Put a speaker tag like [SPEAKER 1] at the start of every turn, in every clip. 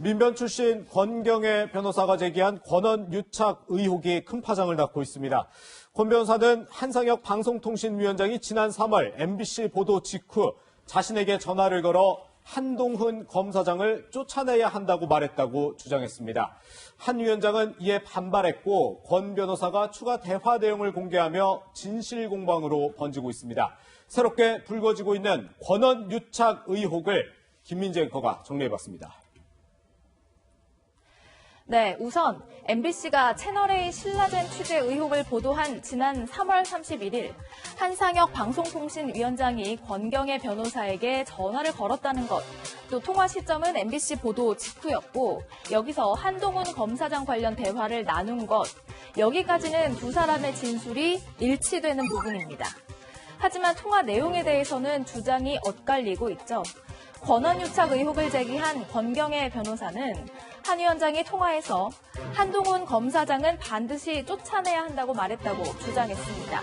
[SPEAKER 1] 민변 출신 권경애 변호사가 제기한 권한 유착 의혹이 큰 파장을 낳고 있습니다. 권 변호사는 한상혁 방송통신위원장이 지난 3월 MBC 보도 직후 자신에게 전화를 걸어 한동훈 검사장을 쫓아내야 한다고 말했다고 주장했습니다. 한 위원장은 이에 반발했고 권 변호사가 추가 대화 내용을 공개하며 진실 공방으로 번지고 있습니다. 새롭게 불거지고 있는 권한 유착 의혹을 김민재 앵커가 정리해봤습니다.
[SPEAKER 2] 네, 우선 MBC가 채널A 신라젠 취재 의혹을 보도한 지난 3월 31일 한상혁 방송통신위원장이 권경애 변호사에게 전화를 걸었다는 것, 또 통화 시점은 MBC 보도 직후였고 여기서 한동훈 검사장 관련 대화를 나눈 것, 여기까지는 두 사람의 진술이 일치되는 부분입니다. 하지만 통화 내용에 대해서는 주장이 엇갈리고 있죠. 권한유착 의혹을 제기한 권경애 변호사는 한 위원장이 통화에서 한동훈 검사장은 반드시 쫓아내야 한다고 말했다고 주장했습니다.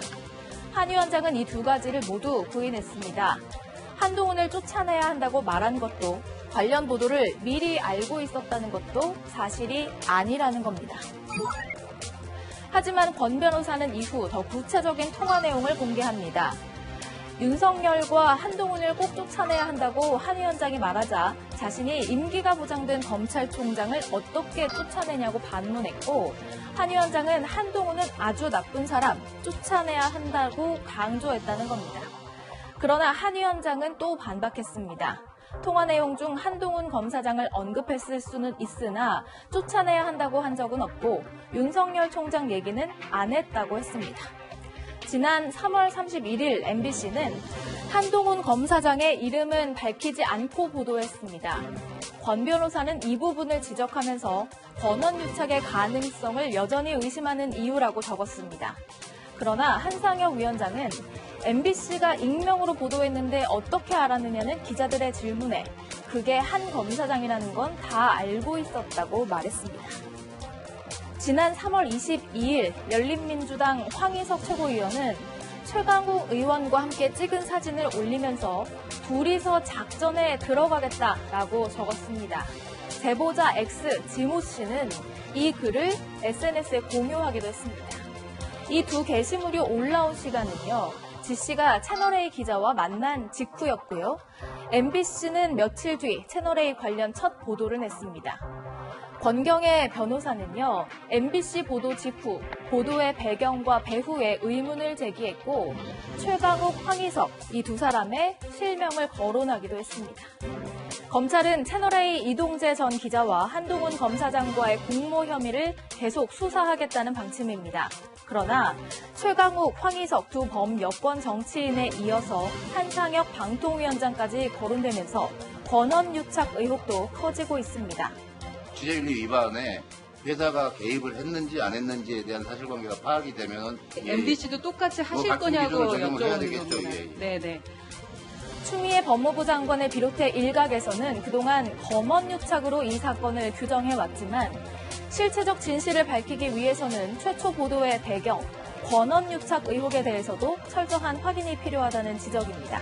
[SPEAKER 2] 한 위원장은 이 두 가지를 모두 부인했습니다. 한동훈을 쫓아내야 한다고 말한 것도 관련 보도를 미리 알고 있었다는 것도 사실이 아니라는 겁니다. 하지만 권 변호사는 이후 더 구체적인 통화 내용을 공개합니다. 윤석열과 한동훈을 꼭 쫓아내야 한다고 한 위원장이 말하자 자신이 임기가 보장된 검찰총장을 어떻게 쫓아내냐고 반문했고 한 위원장은 한동훈은 아주 나쁜 사람, 쫓아내야 한다고 강조했다는 겁니다. 그러나 한 위원장은 또 반박했습니다. 통화 내용 중 한동훈 검사장을 언급했을 수는 있으나 쫓아내야 한다고 한 적은 없고 윤석열 총장 얘기는 안 했다고 했습니다. 지난 3월 31일 MBC는 한동훈 검사장의 이름은 밝히지 않고 보도했습니다. 권 변호사는 이 부분을 지적하면서 권한유착의 가능성을 여전히 의심하는 이유라고 적었습니다. 그러나 한상혁 위원장은 MBC가 익명으로 보도했는데 어떻게 알았느냐는 기자들의 질문에 그게 한 검사장이라는 건 다 알고 있었다고 말했습니다. 지난 3월 22일 열린민주당 황희석 최고위원은 최강욱 의원과 함께 찍은 사진을 올리면서 둘이서 작전에 들어가겠다라고 적었습니다. 제보자 X 지모 씨는 이 글을 SNS에 공유하기도 했습니다. 이 두 게시물이 올라온 시간은요. 지 씨가 채널A 기자와 만난 직후였고요. MBC는 며칠 뒤 채널A 관련 첫 보도를 냈습니다. 권경애 변호사는요, MBC 보도 직후 보도의 배경과 배후에 의문을 제기했고 최강욱, 황희석 이 두 사람의 실명을 거론하기도 했습니다. 검찰은 채널A 이동재 전 기자와 한동훈 검사장과의 공모 혐의를 계속 수사하겠다는 방침입니다. 그러나 최강욱, 황희석 두 범여권 정치인에 이어서 한상혁 방통위원장까지 거론되면서 권한유착 의혹도 커지고 있습니다.
[SPEAKER 3] 취재윤리 위반에 회사가 개입을 했는지 안 했는지에 대한 사실관계가 파악이 되면
[SPEAKER 4] MBC도 똑같이 하실 거냐고 여쭤보는 겁니다. 네네.
[SPEAKER 2] 추미애 법무부 장관을 비롯해 일각에서는 그동안 검언유착으로 이 사건을 규정해왔지만 실체적 진실을 밝히기 위해서는 최초 보도의 배경, 권언유착 의혹에 대해서도 철저한 확인이 필요하다는 지적입니다.